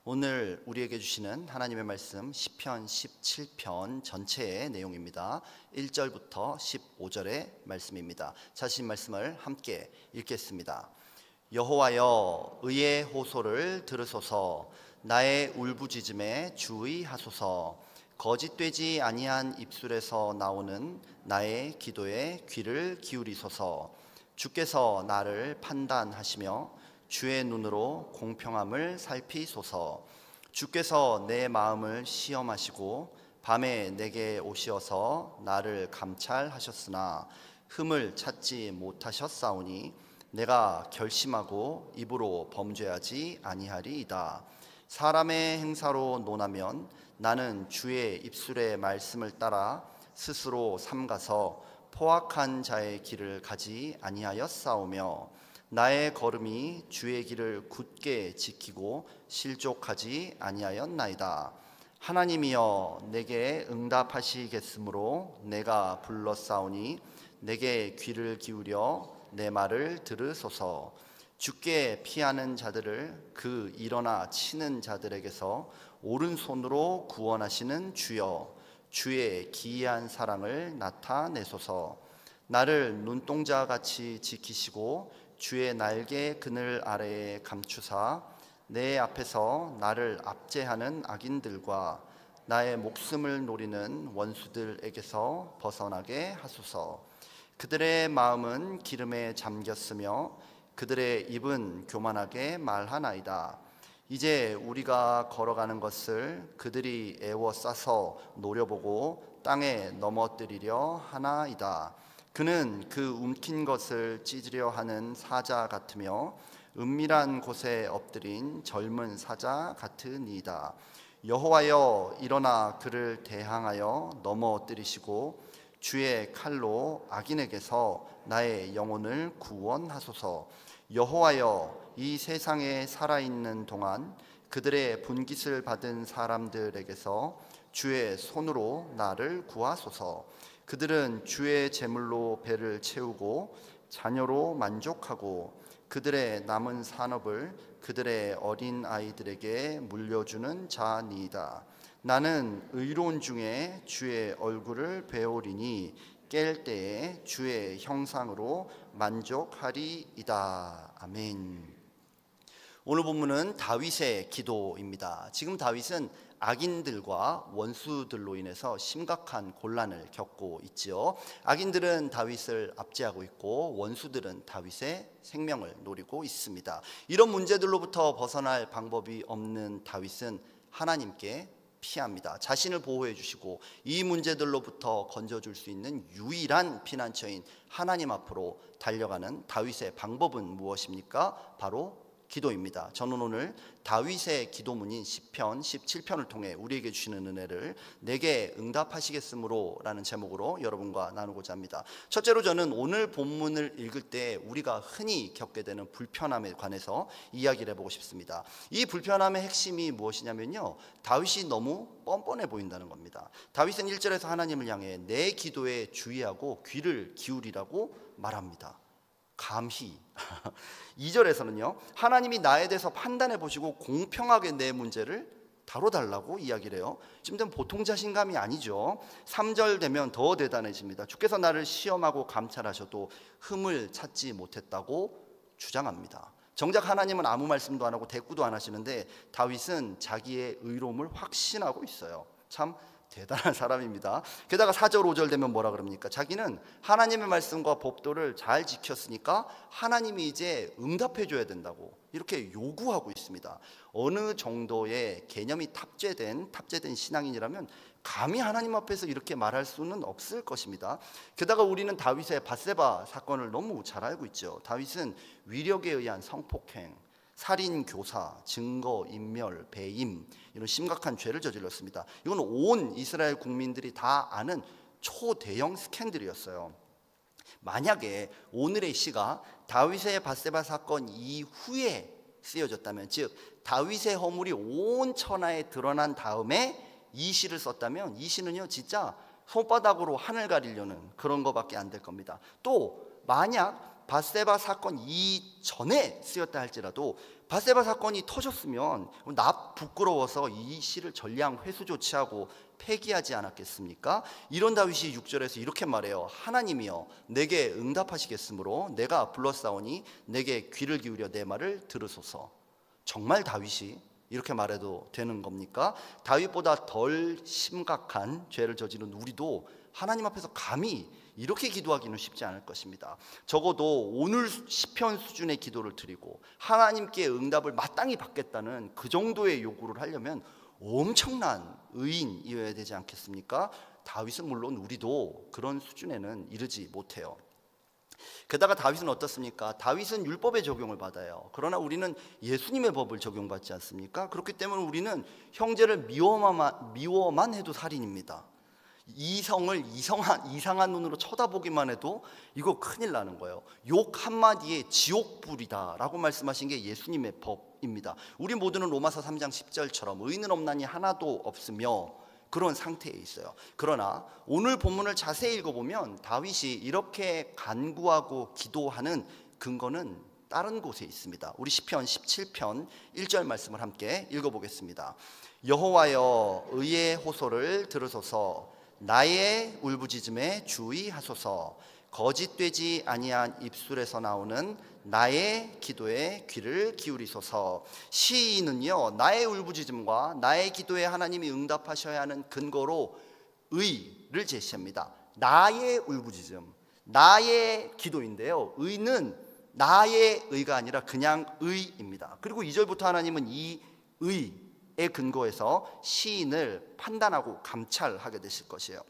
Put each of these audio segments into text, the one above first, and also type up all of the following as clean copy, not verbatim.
오늘 우리에게 주시는 하나님의 말씀 시편 17편 전체의 내용입니다. 1절부터 15절의 말씀입니다. 자신 말씀을 함께 읽겠습니다. 여호와여, 의의 호소를 들으소서. 나의 울부짖음에 주의하소서. 거짓되지 아니한 입술에서 나오는 나의 기도에 귀를 기울이소서. 주께서 나를 판단하시며 주의 눈으로 공평함을 살피소서. 주께서 내 마음을 시험하시고 밤에 내게 오시어서 나를 감찰하셨으나 흠을 찾지 못하셨사오니 내가 결심하고 입으로 범죄하지 아니하리이다. 사람의 행사로 논하면 나는 주의 입술의 말씀을 따라 스스로 삼가서 포악한 자의 길을 가지 아니하였사오며 나의 걸음이 주의 길을 굳게 지키고 실족하지 아니하였나이다. 하나님이여, 내게 응답하시겠으므로 내가 불렀사오니 내게 귀를 기울여 내 말을 들으소서. 주께 피하는 자들을 그 일어나 치는 자들에게서 오른손으로 구원하시는 주여, 주의 기이한 사랑을 나타내소서. 나를 눈동자같이 지키시고 주의 날개 그늘 아래에 감추사 내 앞에서 나를 압제하는 악인들과 나의 목숨을 노리는 원수들에게서 벗어나게 하소서. 그들의 마음은 기름에 잠겼으며 그들의 입은 교만하게 말하나이다. 이제 우리가 걸어가는 것을 그들이 애워싸서 노려보고 땅에 넘어뜨리려 하나이다. 그는 그 움킨 것을 찢으려 하는 사자 같으며 은밀한 곳에 엎드린 젊은 사자 같으니이다. 여호와여, 일어나 그를 대항하여 넘어뜨리시고 주의 칼로 악인에게서 나의 영혼을 구원하소서. 여호와여, 이 세상에 살아있는 동안 그들의 분깃을 받은 사람들에게서 주의 손으로 나를 구하소서. 그들은 주의 제물로 배를 채우고 자녀로 만족하고 그들의 남은 산업을 그들의 어린 아이들에게 물려주는 자니이다. 나는 의로운 중에 주의 얼굴을 배우리니 깰 때에 주의 형상으로 만족하리이다. 아멘. 오늘 본문은 다윗의 기도입니다. 지금 다윗은 악인들과 원수들로 인해서 심각한 곤란을 겪고 있지요. 악인들은 다윗을 압제하고 있고 원수들은 다윗의 생명을 노리고 있습니다. 이런 문제들로부터 벗어날 방법이 없는 다윗은 하나님께 피합니다. 자신을 보호해 주시고 이 문제들로부터 건져줄 수 있는 유일한 피난처인 하나님 앞으로 달려가는 다윗의 방법은 무엇입니까? 바로 기도입니다. 저는 오늘 다윗의 기도문인 시편 17편을 통해 우리에게 주시는 은혜를 내게 응답하시겠으므로 라는 제목으로 여러분과 나누고자 합니다. 첫째로 저는 오늘 본문을 읽을 때 우리가 흔히 겪게 되는 불편함에 관해서 이야기를 해보고 싶습니다. 이 불편함의 핵심이 무엇이냐면요, 다윗이 너무 뻔뻔해 보인다는 겁니다. 다윗은 1절에서 하나님을 향해 내 기도에 주의하고 귀를 기울이라고 말합니다. 감히 2절에서는요, 하나님이 나에 대해서 판단해 보시고 공평하게 내 문제를 다뤄달라고 이야기를 해요. 지금 보통 자신감이 아니죠. 3절 되면 더 대단해집니다. 주께서 나를 시험하고 감찰하셔도 흠을 찾지 못했다고 주장합니다. 정작 하나님은 아무 말씀도 안 하고 대꾸도 안 하시는데 다윗은 자기의 의로움을 확신하고 있어요. 참 대단한 사람입니다. 게다가 4절 5절 되면 뭐라 그럽니까? 자기는 하나님의 말씀과 법도를 잘 지켰으니까 하나님이 이제 응답해 줘야 된다고 이렇게 요구하고 있습니다. 어느 정도의 개념이 탑재된 신앙인이라면 감히 하나님 앞에서 이렇게 말할 수는 없을 것입니다. 게다가 우리는 다윗의 밧세바 사건을 너무 잘 알고 있죠. 다윗은 위력에 의한 성폭행, 살인, 교사, 증거, 인멸, 배임 이런 심각한 죄를 저질렀습니다. 이건 온 이스라엘 국민들이 다 아는 초대형 스캔들이었어요. 만약에 오늘의 시가 다윗의 밧세바 사건 이후에 쓰여졌다면, 즉 다윗의 허물이 온 천하에 드러난 다음에 이 시를 썼다면 이 시는요 진짜 손바닥으로 하늘 가리려는 그런 거밖에 안 될 겁니다. 또 만약 밧세바 사건 이전에 쓰였다 할지라도 밧세바 사건이 터졌으면 나 부끄러워서 이 시를 전량 회수 조치하고 폐기하지 않았겠습니까? 이런 다윗이 6절에서 이렇게 말해요. 하나님이여 내게 응답하시겠으므로 내가 불렀사오니 내게 귀를 기울여 내 말을 들으소서. 정말 다윗이 이렇게 말해도 되는 겁니까? 다윗보다 덜 심각한 죄를 저지른 우리도 하나님 앞에서 감히 이렇게 기도하기는 쉽지 않을 것입니다. 적어도 오늘 시편 수준의 기도를 드리고 하나님께 응답을 마땅히 받겠다는 그 정도의 요구를 하려면 엄청난 의인이어야 되지 않겠습니까? 다윗은 물론 우리도 그런 수준에는 이르지 못해요. 게다가 다윗은 어떻습니까? 다윗은 율법의 적용을 받아요. 그러나 우리는 예수님의 법을 적용받지 않습니까? 그렇기 때문에 우리는 형제를 미워만 해도 살인입니다. 이성을 이상한 눈으로 쳐다보기만 해도 이거 큰일 나는 거예요. 욕 한마디에 지옥불이다 라고 말씀하신 게 예수님의 법입니다. 우리 모두는 로마서 3장 10절처럼 의인은 없나니 하나도 없으며 그런 상태에 있어요. 그러나 오늘 본문을 자세히 읽어보면 다윗이 이렇게 간구하고 기도하는 근거는 다른 곳에 있습니다. 우리 시편 17편 1절 말씀을 함께 읽어보겠습니다. 여호와여 의의 호소를 들으소서. 나의 울부짖음에 주의하소서. 거짓되지 아니한 입술에서 나오는 나의 기도에 귀를 기울이소서. 시인은요 나의 울부짖음과 나의 기도에 하나님이 응답하셔야 하는 근거로 의를 제시합니다. 나의 울부짖음, 나의 기도인데요, 의는 나의 의가 아니라 그냥 의입니다. 그리고 2절부터 하나님은 이 의의 근거에서 시인을 판단하고 감찰하게 되실 것이에요.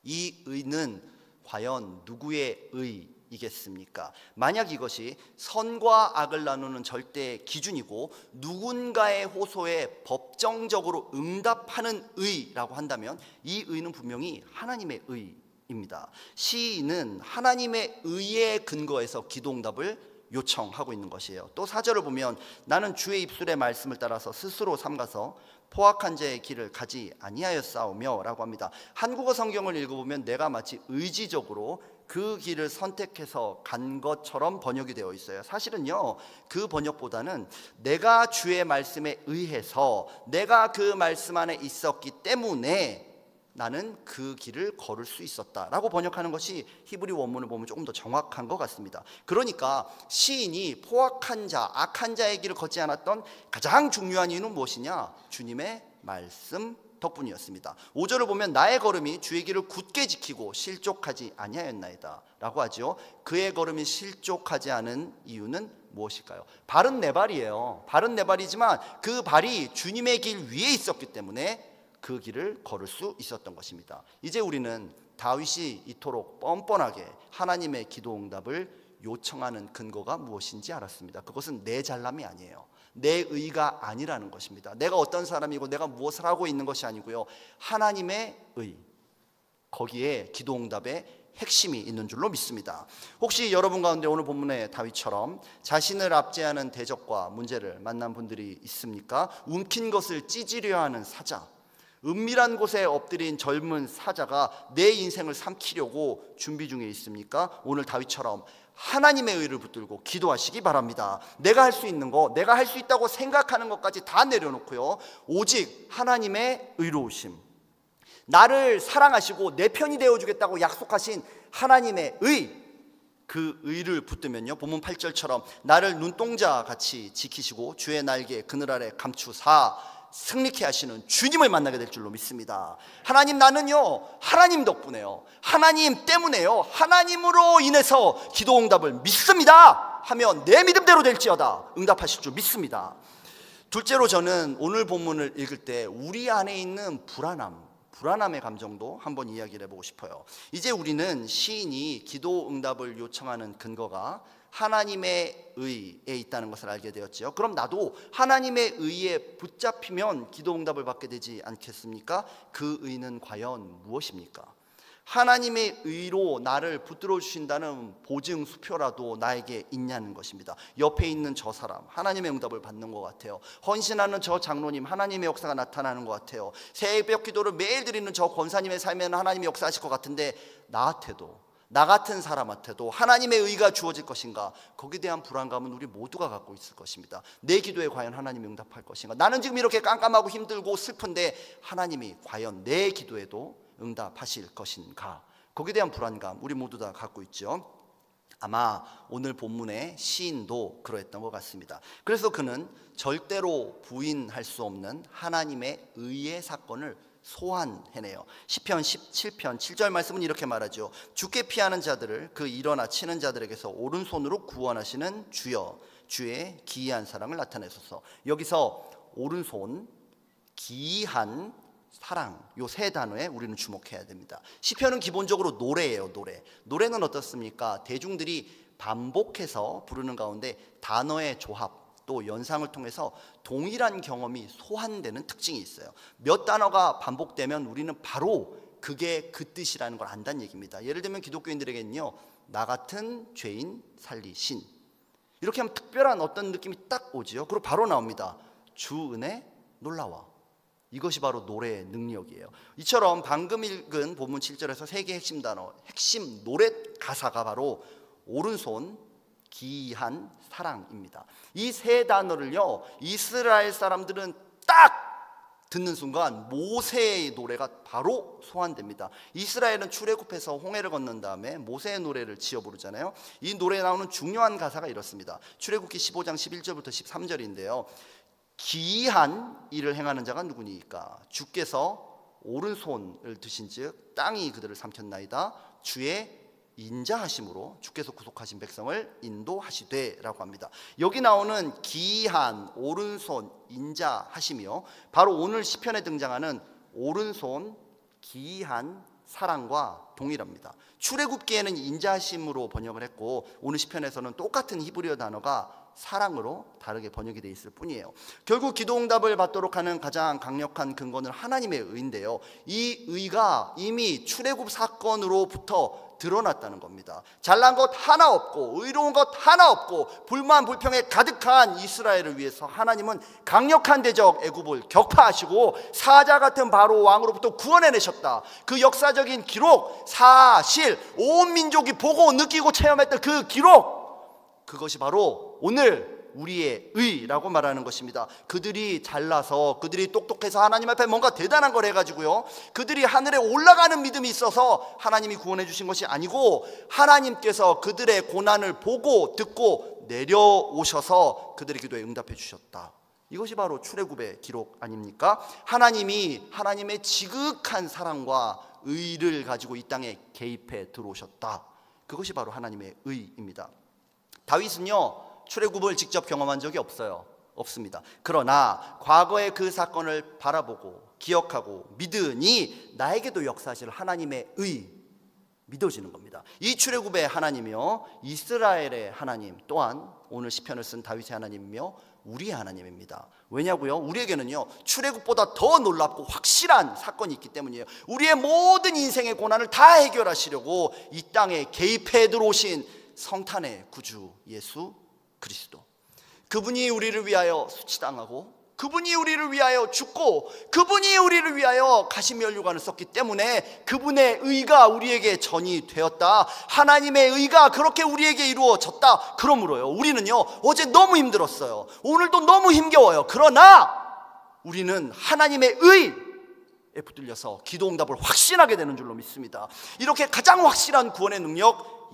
이 의는 과연 누구의 의이겠습니까? 만약 이것이 선과 악을 나누는 절대 기준이고 누군가의 호소에 법정적으로 응답하는 의라고 한다면 이 의는 분명히 하나님의 의입니다. 시인은 하나님의 의에 근거해서 기도응답을 요청하고 있는 것이에요. 또 4절을 보면 나는 주의 입술의 말씀을 따라서 스스로 삼가서 포악한 자의 길을 가지 아니하였사오며 라고 합니다. 한국어 성경을 읽어보면 내가 마치 의지적으로 그 길을 선택해서 간 것처럼 번역이 되어 있어요. 사실은요 그 번역보다는 내가 주의 말씀에 의해서 내가 그 말씀 안에 있었기 때문에 나는 그 길을 걸을 수 있었다라고 번역하는 것이 히브리 원문을 보면 조금 더 정확한 것 같습니다. 그러니까 시인이 포악한 자, 악한 자의 길을 걷지 않았던 가장 중요한 이유는 무엇이냐? 주님의 말씀 덕분이었습니다. 5절을 보면 나의 걸음이 주의 길을 굳게 지키고 실족하지 아니하였나이다 라고 하죠. 그의 걸음이 실족하지 않은 이유는 무엇일까요? 발은 내 발이에요. 발은 내 발이지만 그 발이 주님의 길 위에 있었기 때문에 그 길을 걸을 수 있었던 것입니다. 이제 우리는 다윗이 이토록 뻔뻔하게 하나님의 기도 응답을 요청하는 근거가 무엇인지 알았습니다. 그것은 내 잘남이 아니에요. 내 의가 아니라는 것입니다. 내가 어떤 사람이고 내가 무엇을 하고 있는 것이 아니고요, 하나님의 의, 거기에 기도 응답의 핵심이 있는 줄로 믿습니다. 혹시 여러분 가운데 오늘 본문의 다윗처럼 자신을 압제하는 대적과 문제를 만난 분들이 있습니까? 움킨 것을 찢으려 하는 사자, 은밀한 곳에 엎드린 젊은 사자가 내 인생을 삼키려고 준비 중에 있습니까? 오늘 다윗처럼 하나님의 의를 붙들고 기도하시기 바랍니다. 내가 할 수 있는 거, 내가 할 수 있다고 생각하는 것까지 다 내려놓고요, 오직 하나님의 의로우심, 나를 사랑하시고 내 편이 되어주겠다고 약속하신 하나님의 의, 그 의를 붙들면요, 본문 8절처럼 나를 눈동자같이 지키시고 주의 날개 그늘 아래 감추사 승리케 하시는 주님을 만나게 될 줄로 믿습니다. 하나님, 나는요 하나님 덕분에요, 하나님 때문에요, 하나님으로 인해서 기도 응답을 믿습니다 하면 내 믿음대로 될지어다 응답하실 줄 믿습니다. 둘째로 저는 오늘 본문을 읽을 때 우리 안에 있는 불안함의 감정도 한번 이야기를 해보고 싶어요. 이제 우리는 시인이 기도 응답을 요청하는 근거가 하나님의 의에 있다는 것을 알게 되었죠. 그럼 나도 하나님의 의에 붙잡히면 기도 응답을 받게 되지 않겠습니까? 그 의는 과연 무엇입니까? 하나님의 의로 나를 붙들어 주신다는 보증 수표라도 나에게 있냐는 것입니다. 옆에 있는 저 사람, 하나님의 응답을 받는 것 같아요. 헌신하는 저 장로님, 하나님의 역사가 나타나는 것 같아요. 새벽 기도를 매일 드리는 저 권사님의 삶에는 하나님의 역사하실 것 같은데 나한테도 나 같은 사람한테도 하나님의 의가 주어질 것인가? 거기에 대한 불안감은 우리 모두가 갖고 있을 것입니다. 내 기도에 과연 하나님이 응답할 것인가? 나는 지금 이렇게 깜깜하고 힘들고 슬픈데 하나님이 과연 내 기도에도 응답하실 것인가? 거기에 대한 불안감 우리 모두 다 갖고 있죠. 아마 오늘 본문의 시인도 그러했던 것 같습니다. 그래서 그는 절대로 부인할 수 없는 하나님의 의의 사건을 소환해내요. 시편 17편 7절 말씀은 이렇게 말하죠. 주께 피하는 자들을 그 일어나 치는 자들에게서 오른손으로 구원하시는 주여, 주의 기이한 사랑을 나타내소서. 여기서 오른손, 기이한 사랑, 요 세 단어에 우리는 주목해야 됩니다. 시편은 기본적으로 노래예요. 노래는 어떻습니까? 대중들이 반복해서 부르는 가운데 단어의 조합 또 연상을 통해서 동일한 경험이 소환되는 특징이 있어요. 몇 단어가 반복되면 우리는 바로 그게 그 뜻이라는 걸 안다는 얘기입니다. 예를 들면 기독교인들에게는요, 나 같은 죄인 살리신, 이렇게 하면 특별한 어떤 느낌이 딱 오지요. 그리고 바로 나옵니다. 주 은혜 놀라워. 이것이 바로 노래의 능력이에요. 이처럼 방금 읽은 본문 7절에서 세 개의 핵심 단어, 핵심 노래 가사가 바로 오른손, 기이한 사랑입니다. 이 세 단어를요, 이스라엘 사람들은 딱 듣는 순간 모세의 노래가 바로 소환됩니다. 이스라엘은 출애굽해서 홍해를 건넌 다음에 모세의 노래를 지어 부르잖아요. 이 노래에 나오는 중요한 가사가 이렇습니다. 출애굽기 15장 11절부터 13절인데요. 기이한 일을 행하는 자가 누구니까? 주께서 오른손을 드신즉 땅이 그들을 삼켰나이다. 주의 인자하심으로 주께서 구속하신 백성을 인도하시되라고 합니다. 여기 나오는 기이한, 오른손, 인자하심이요, 바로 오늘 시편에 등장하는 오른손, 기이한 사랑과 동일합니다. 출애굽기에는 인자하심으로 번역을 했고 오늘 시편에서는 똑같은 히브리어 단어가 사랑으로 다르게 번역이 되어 있을 뿐이에요. 결국 기도응답을 받도록 하는 가장 강력한 근거는 하나님의 의인데요, 이 의가 이미 출애굽 사건으로부터 드러났다는 겁니다. 잘난 것 하나 없고 의로운 것 하나 없고 불만 불평에 가득한 이스라엘을 위해서 하나님은 강력한 대적 애굽을 격파하시고 사자 같은 바로 왕으로부터 구원해내셨다. 그 역사적인 기록, 사실, 온 민족이 보고 느끼고 체험했던 그 기록, 그것이 바로 오늘 우리의 의라고 말하는 것입니다. 그들이 잘나서, 그들이 똑똑해서 하나님 앞에 뭔가 대단한 걸 해가지고요, 그들이 하늘에 올라가는 믿음이 있어서 하나님이 구원해 주신 것이 아니고 하나님께서 그들의 고난을 보고 듣고 내려오셔서 그들의 기도에 응답해 주셨다. 이것이 바로 출애굽의 기록 아닙니까? 하나님이 하나님의 지극한 사랑과 의를 가지고 이 땅에 개입해 들어오셨다. 그것이 바로 하나님의 의입니다. 다윗은요, 출애굽을 직접 경험한 적이 없습니다. 그러나 과거의 그 사건을 바라보고 기억하고 믿으니 나에게도 역사하실 하나님의 의 믿어지는 겁니다. 이 출애굽의 하나님이요, 이스라엘의 하나님 또한 오늘 시편을 쓴 다윗의 하나님이며 우리의 하나님입니다. 왜냐고요? 우리에게는요, 출애굽보다 더 놀랍고 확실한 사건이 있기 때문이에요. 우리의 모든 인생의 고난을 다 해결하시려고 이 땅에 개입해 들어오신 성탄의 구주 예수 그리스도, 그분이 우리를 위하여 수치당하고 그분이 우리를 위하여 죽고 그분이 우리를 위하여 가시면류관을 썼기 때문에 그분의 의가 우리에게 전이 되었다. 하나님의 의가 그렇게 우리에게 이루어졌다. 그러므로요, 우리는요, 어제 너무 힘들었어요. 오늘도 너무 힘겨워요. 그러나 우리는 하나님의 의에 붙들려서 기도응답을 확신하게 되는 줄로 믿습니다. 이렇게 가장 확실한 구원의 능력,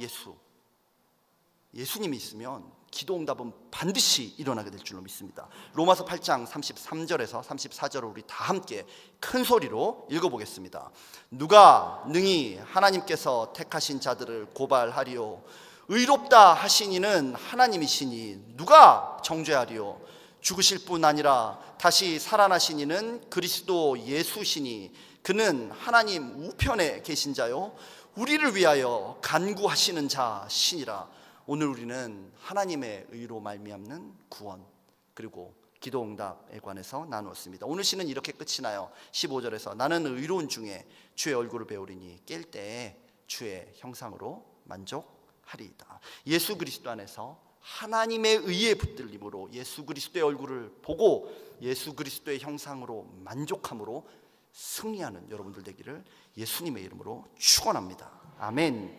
예수님이 있으면 기도응답은 반드시 일어나게 될 줄로 믿습니다. 로마서 8장 33절에서 34절을 우리 다 함께 큰 소리로 읽어보겠습니다. 누가 능히 하나님께서 택하신 자들을 고발하리요? 의롭다 하신 이는 하나님이시니 누가 정죄하리요? 죽으실 뿐 아니라 다시 살아나신 이는 그리스도 예수시니 그는 하나님 우편에 계신 자요 우리를 위하여 간구하시는 자시니라. 오늘 우리는 하나님의 의로 말미암는 구원 그리고 기도응답에 관해서 나누었습니다. 오늘 시는 이렇게 끝이 나요. 15절에서 나는 의로운 중에 주의 얼굴을 배우리니 깰 때에 주의 형상으로 만족하리이다. 예수 그리스도 안에서 하나님의 의에 붙들림으로 예수 그리스도의 얼굴을 보고 예수 그리스도의 형상으로 만족함으로 승리하는 여러분들 되기를 예수님의 이름으로 축원합니다. 아멘.